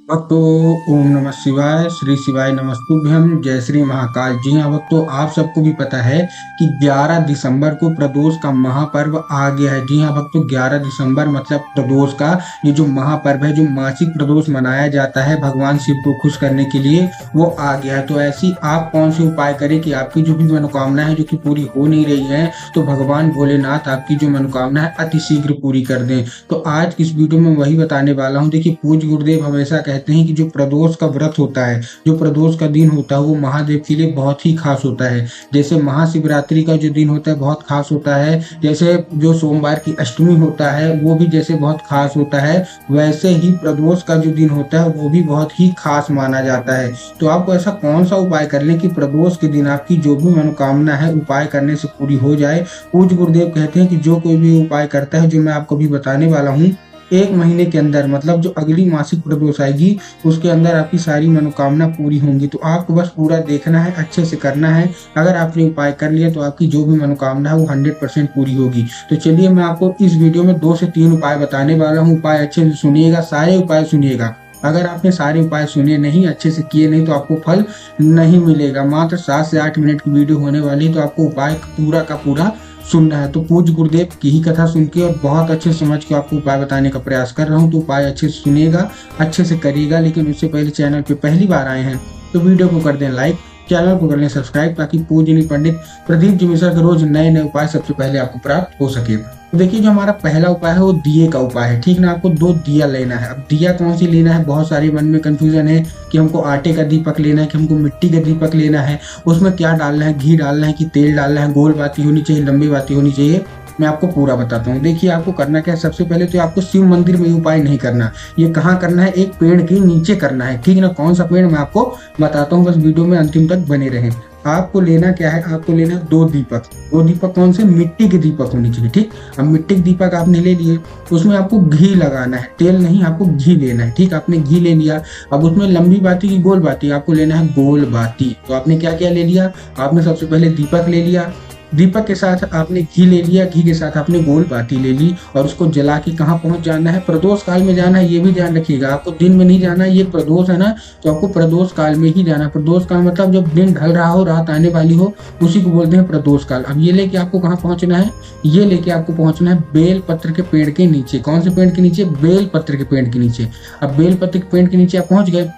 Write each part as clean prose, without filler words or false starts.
भक्तों, ओम नमः शिवाय, श्री शिवाय नमस्तुभ्यम, जय श्री महाकाल। जी हाँ भक्तों, आप सबको भी पता है कि 11 दिसंबर को प्रदोष का महापर्व आ गया है। जी हाँ भक्तों, 11 दिसंबर मतलब प्रदोष का ये जो महापर्व है, जो मासिक प्रदोष मनाया जाता है भगवान शिव को खुश करने के लिए, वो आ गया है। तो ऐसी आप कौन से उपाय करें कि आपकी जो भी मनोकामना है जो कि पूरी हो नहीं रही है, तो भगवान भोलेनाथ आपकी जो मनोकामना है अति शीघ्र पूरी कर दें। तो आज इस वीडियो में वही बताने वाला हूँ। देखिए, पूज्य गुरुदेव हमेशा कहते हैं कि जो प्रदोष का व्रत होता है, जो प्रदोष का दिन होता है, वो महादेव के लिए बहुत ही खास होता है। जैसे महाशिवरात्रि का जो दिन होता है बहुत खास होता है, जैसे जो सोमवार की अष्टमी होता है वो भी जैसे बहुत खास होता है, वैसे ही प्रदोष का जो दिन होता है वो भी बहुत ही खास माना जाता है। तो आपको ऐसा कौन सा उपाय कर लें कि प्रदोष के दिन आपकी जो भी मनोकामना है उपाय करने से पूरी हो जाए। पूज्य गुरुदेव कहते हैं कि जो कोई भी उपाय करता है, जो मैं आपको भी बताने वाला हूँ, 1 महीने के अंदर, मतलब जो अगली मासिक प्रदोष आएगी उसके अंदर आपकी सारी मनोकामना पूरी होंगी। तो आपको बस पूरा देखना है, अच्छे से करना है। अगर आपने उपाय कर लिया तो आपकी जो भी मनोकामना है वो 100% पूरी होगी। तो चलिए, मैं आपको इस वीडियो में 2 से 3 उपाय बताने वाला हूँ। उपाय अच्छे से सुनिएगा, सारे उपाय सुनिएगा। अगर आपने सारे उपाय सुने नहीं, अच्छे से किए नहीं, तो आपको फल नहीं मिलेगा। मात्र 7 से 8 मिनट की वीडियो होने वाली है, तो आपको उपाय पूरा का पूरा सुनना है। तो पूज्य गुरुदेव की ही कथा सुन के और बहुत अच्छे समझ के आपको उपाय बताने का प्रयास कर रहा हूँ। तो उपाय अच्छे से सुनिएगा, अच्छे से करिएगा। लेकिन उससे पहले चैनल पे पहली बार आए हैं तो वीडियो को कर दें लाइक, चैनल को कर लें सब्सक्राइब, ताकि पूजनीय पंडित प्रदीप जी मिश्रा के रोज नए नए उपाय सबसे पहले आपको प्राप्त हो सके। तो देखिए, जो हमारा पहला उपाय है वो दिए का उपाय है। ठीक ना, आपको 2 दिया लेना है। अब दिया कौन सी लेना है, बहुत सारे मन में कंफ्यूजन है कि हमको आटे का दीपक लेना है कि हमको मिट्टी का दीपक लेना है, उसमें क्या डालना है, घी डालना है कि तेल डालना है, गोल बाती होनी चाहिए, लंबी बाती होनी चाहिए। मैं आपको पूरा बताता हूँ। देखिए, आपको करना क्या है, सबसे पहले तो आपको शिव मंदिर में उपाय नहीं करना। ये कहाँ करना है, एक पेड़ के नीचे करना है। ठीक ना, कौन सा पेड़ मैं आपको बताता हूँ, बस वीडियो में अंतिम तक बने रहें। आपको लेना क्या है, आपको लेना है 2 दीपक। 2 दीपक कौन से, मिट्टी के दीपक होने चाहिए। ठीक, अब मिट्टी के दीपक आपने ले लिए, उसमें आपको घी लगाना है, तेल नहीं, आपको घी लेना है। ठीक, आपने घी ले लिया। अब उसमें लंबी बाती की गोल बाती, आपको लेना है गोल बाती। तो आपने क्या क्या ले लिया, आपने सबसे पहले दीपक ले लिया, दीपक के साथ आपने घी ले लिया, घी के साथ आपने गोल बाती ले ली, और उसको जला के कहाँ पहुंच जाना है, प्रदोष काल में जाना है। ये भी ध्यान रखिएगा, आपको दिन में नहीं जाना है। ये प्रदोष है ना, तो आपको प्रदोष काल में ही जाना है। प्रदोष काल मतलब जब दिन ढल रहा हो, रात आने वाली हो, उसी को बोलते हैं प्रदोष काल। अब ये लेके आपको कहाँ पहुंचना है, ये लेके आपको पहुंचना है बेल पत्र के पेड़ के नीचे। कौन से पेड़ के नीचे, बेल पत्र के पेड़ के नीचे। अब बेल पत्र के पेड़ के नीचे आप पहुंच गए।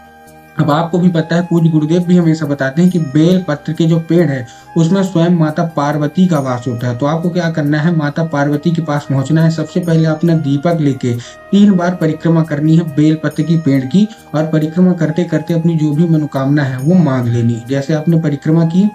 अब आपको भी पता है, पूज्य गुरुदेव भी हमेशा बताते हैं कि बेल पत्र के जो पेड़ है उसमें स्वयं माता पार्वती का वास होता है। तो आपको क्या करना है, माता पार्वती के पास पहुंचना है। सबसे पहले अपना दीपक लेके 3 बार परिक्रमा करनी है बेल पत्र की पेड़ की, और परिक्रमा करते करते अपनी जो भी मनोकामना है वो मांग लेनी है। जैसे आपने परिक्रमा की,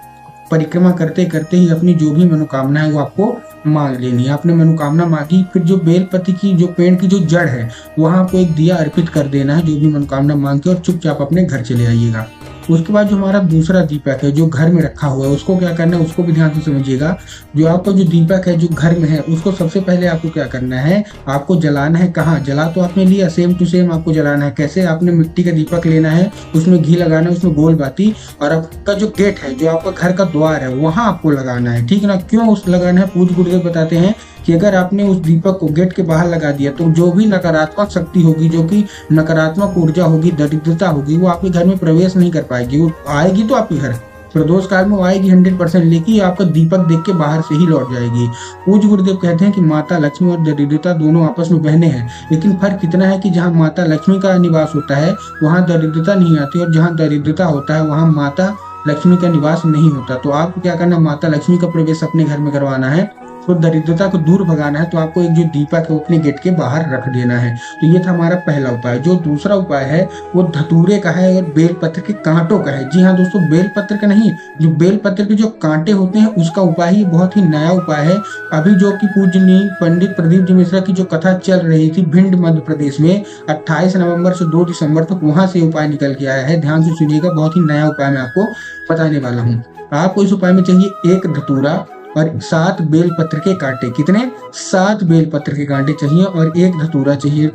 परिक्रमा करते करते ही अपनी जो भी मनोकामना है वो आपको मांग लेनी है। आपने मनोकामना मांगी, फिर जो बेलपति की जो पेड़ की जो जड़ है वहां आपको एक दिया अर्पित कर देना है, जो भी मनोकामना मांग के, और चुपचाप अपने घर चले आइएगा। उसके बाद जो हमारा दूसरा दीपक है जो घर में रखा हुआ है, उसको क्या करना है, उसको भी ध्यान से समझिएगा। जो आपका जो दीपक है जो घर में है, उसको सबसे पहले आपको क्या करना है, आपको जलाना है। कहाँ जला, तो आपने लिया, सेम टू सेम आपको जलाना है। कैसे, आपने मिट्टी का दीपक लेना है, उसमें घी लगाना है, उसमें गोल बाती, और आपका जो गेट है, जो आपका घर का द्वार है, वहां आपको लगाना है। ठीक ना, क्यों उस लगाना है, पूज्य गुरुदेव बताते हैं कि अगर आपने उस दीपक को गेट के बाहर लगा दिया तो जो भी नकारात्मक शक्ति होगी, जो कि नकारात्मक ऊर्जा होगी, दरिद्रता होगी, वो आपके घर में प्रवेश नहीं कर पाएगी। वो आएगी तो आपके घर प्रदोष काल में आएगी 100%, लेकिन आपका दीपक देख के बाहर से ही लौट जाएगी। पूज्य गुरुदेव कहते हैं कि माता लक्ष्मी और दरिद्रता दोनों आपस में बहने हैं, लेकिन फर्क इतना है कि जहाँ माता लक्ष्मी का निवास होता है वहाँ दरिद्रता नहीं आती, और जहाँ दरिद्रता होता है वहाँ माता लक्ष्मी का निवास नहीं होता। तो आपको क्या करना, माता लक्ष्मी का प्रवेश अपने घर में करवाना है, तो दरिद्रता को दूर भगाना है। तो आपको एक जो दीपक है वो अपने गेट के बाहर रख देना है। तो ये था हमारा पहला उपाय। जो दूसरा उपाय है वो धतूरे का है और बेलपत्र के कांटों का है। जी हाँ दोस्तों, बेलपत्र का नहीं, जो बेलपत्र के जो कांटे होते हैं उसका उपाय ही बहुत ही नया उपाय है। अभी जो कि पूजनीय पंडित प्रदीप जी मिश्रा की जो कथा चल रही थी भिंड मध्य प्रदेश में 28 नवंबर से 2 दिसंबर तक, वहां से उपाय निकल के आया है। ध्यान से सुनिएगा, बहुत ही नया उपाय मैं आपको बताने वाला हूँ। आपको इस उपाय में चाहिए 1 धतूरा और 7 बेल पत्र के कांटे। कितने, 7 बेल पत्र के कांटे चाहिए और 1 धतूरा चाहिए।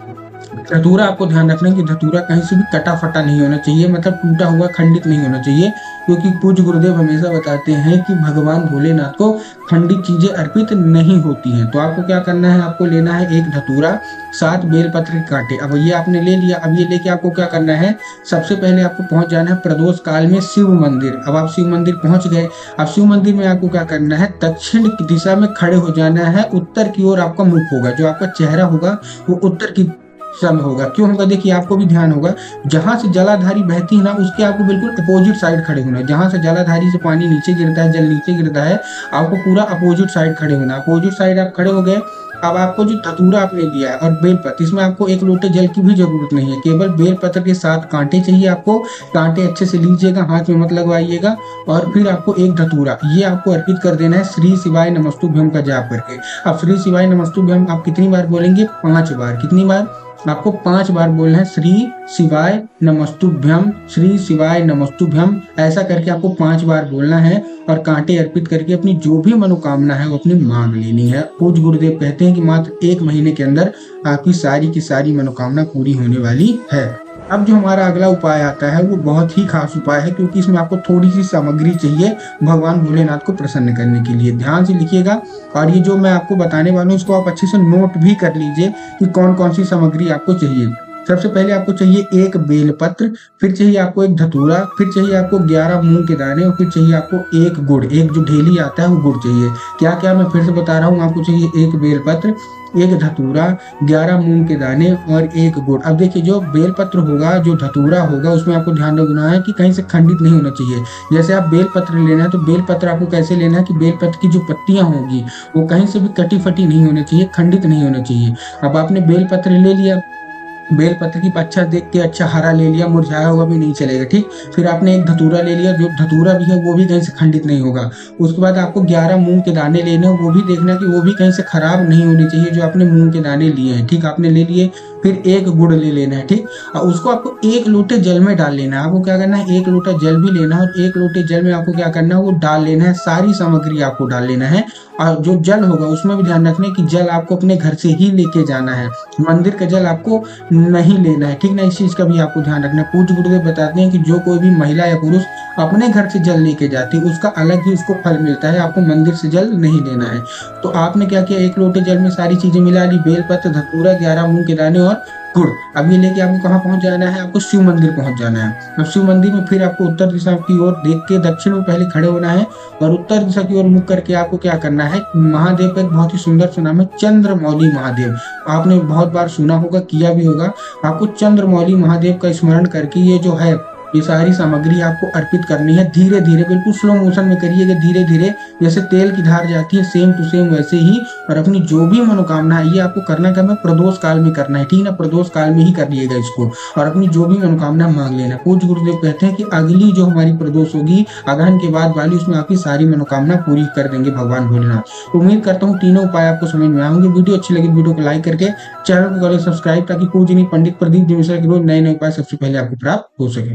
धतूरा आपको ध्यान रखना है कि धतूरा कहीं से भी कटा फटा नहीं होना चाहिए, मतलब टूटा हुआ खंडित नहीं होना चाहिए, क्योंकि पूज्य गुरुदेव हमेशा बताते हैं कि भगवान भोलेनाथ को खंडित चीजें अर्पित नहीं होती हैं। तो आपको क्या करना है, आपको लेना है एक धतूरा, 7 बेलपत्र के कांटे। अब ये आपने ले लिया, अब ये लेके आपको क्या करना है, सबसे पहले आपको पहुंच जाना है प्रदोष काल में शिव मंदिर। अब आप शिव मंदिर पहुंच गए, अब शिव मंदिर में आपको क्या करना है, दक्षिण की दिशा में खड़े हो जाना है, उत्तर की ओर आपका मुख होगा, जो आपका चेहरा होगा वो उत्तर की दिशा में होगा। क्यों होगा, देखिए आपको भी ध्यान होगा, जहां से जलाधारी बहती है ना उसके आपको बिल्कुल अपोजिट साइड खड़े होना है। जहां से जलाधारी से पानी नीचे गिरता है, जल नीचे गिरता है, आपको पूरा अपोजिट साइड खड़े होना है। अपोजिट साइड आप खड़े हो गए। अब आपको जो धतूरा आपने लिया है और बेलपत्र, इसमें आपको 1 लोटे जल की भी जरूरत नहीं है, केवल बेलपत्र के 7 कांटे चाहिए आपको। कांटे अच्छे से लीजिएगा, हाथ में मत लगवाइएगा, और फिर आपको एक धतूरा ये आपको अर्पित कर देना है श्री शिवाय नमस्तुभ्यम का जाप करके। अब श्री शिवाय नमस्तुभ्यम आप कितनी बार बोलेंगे, 5 बार। कितनी बार, आपको 5 बार बोलना है, श्री शिवाय नमस्तुभ्यम, श्री शिवाय नमस्तुभ्यम, ऐसा करके आपको 5 बार बोलना है। और कांटे अर्पित करके अपनी जो भी मनोकामना है वो अपनी मांग लेनी है। पूज्य गुरुदेव कहते हैं कि मात्र 1 महीने के अंदर आपकी सारी की सारी मनोकामना पूरी होने वाली है। अब जो हमारा अगला उपाय आता है वो बहुत ही खास उपाय है, क्योंकि इसमें आपको थोड़ी सी सामग्री चाहिए भगवान भोलेनाथ को प्रसन्न करने के लिए। ध्यान से लिखिएगा, और ये जो मैं आपको बताने वाला हूँ इसको आप अच्छे से नोट भी कर लीजिए कि कौन कौन सी सामग्री आपको चाहिए। सबसे पहले आपको चाहिए 1 बेलपत्र, फिर चाहिए आपको 1 धतूरा, फिर चाहिए आपको 11 मूंग के दाने, और फिर चाहिए आपको 1 गुड़, एक जो ढेली आता है वो गुड़ चाहिए। क्या क्या मैं फिर से बता रहा हूँ, आपको चाहिए 1 बेलपत्र, 1 धतूरा, 11 मूंग के दाने और 1 गुड़। अब देखिए जो बेलपत्र होगा, जो धतूरा होगा, उसमें आपको ध्यान रखना है कि कहीं से खंडित नहीं होना चाहिए। जैसे आप बेलपत्र लेना है तो बेलपत्र आपको कैसे लेना है कि बेलपत्र की जो पत्तियां होंगी वो कहीं से भी कटी फटी नहीं होनी चाहिए, खंडित नहीं होना चाहिए। अब आपने बेलपत्र ले लिया, बेलपत्र की अच्छा देख के अच्छा हरा ले लिया, मुरझाया हुआ भी नहीं चलेगा, ठीक। फिर आपने 1 धतूरा ले लिया, जो धतूरा भी है वो भी कहीं से खंडित नहीं होगा। उसके बाद आपको 11 मूंग के दाने लेने हैं, वो भी देखना कि वो भी कहीं से खराब नहीं होने चाहिए, जो आपने मूंग के दाने लिए हैं, ठीक। आपने ले लिए, फिर 1 गुड़ ले लेना है, ठीक। और उसको आपको 1 लोटे जल में डाल लेना है। आपको क्या करना है, 1 लोटा जल भी लेना है, और 1 लोटे जल में आपको क्या करना है, वो डाल लेना है, सारी सामग्री आपको डाल लेना है। और जो जल होगा उसमें भी ध्यान रखना है कि जल आपको अपने घर से ही लेके जाना है, मंदिर का जल आपको नहीं लेना है, ठीक ना। इस चीज का भी आपको ध्यान रखना है। पूज्य गुरुदेव बताते हैं कि जो कोई भी महिला या पुरुष अपने घर से जल लेके जाती है उसका अलग ही उसको फल मिलता है, आपको मंदिर से जल नहीं लेना है। तो आपने क्या किया, 1 लोटे जल में सारी चीजें मिला ली, बेलपत्र, धतूरा, 11 मूंग के दाने और गुड़। अब ये लेके आपको कहाँ पहुंच जाना है, आपको शिव मंदिर पहुंच जाना है। अब शिव मंदिर में फिर आपको उत्तर दिशा की ओर देख के दक्षिण में पहले खड़े होना है, और उत्तर दिशा की ओर मुख करके आपको क्या करना है, महादेव का एक बहुत ही सुंदर सा नाम है चंद्रमौली महादेव। आपने बहुत बार सुना होगा, किया भी होगा। आपको चंद्रमौली महादेव का स्मरण करके ये जो है ये सारी सामग्री आपको अर्पित करनी है। धीरे धीरे, बिल्कुल स्लो मोशन में करिएगा, धीरे धीरे, जैसे तेल की धार जाती है सेम टू सेम वैसे ही। और अपनी जो भी मनोकामना है ये आपको करना क्या है, प्रदोष काल में करना है, ठीक ना। प्रदोष काल में ही करिएगा इसको, और अपनी जो भी मनोकामना मांग लेना। पूज्य गुरुदेव कहते हैं कि अगली जो हमारी प्रदोष होगी अगहन के बाद वाली, उसमें आपकी सारी मनोकामना पूरी कर देंगे भगवान भोलेनाथ। उम्मीद करता हूँ तीनों उपाय आपको समझ में आएंगे। वीडियो अच्छी लगी वीडियो को लाइक करके चैनल को करें सब्सक्राइब, ताकि पूज्य पंडित प्रदीप जी मिश्रा के रोज नए नए उपाय सबसे पहले आपको प्राप्त हो सके।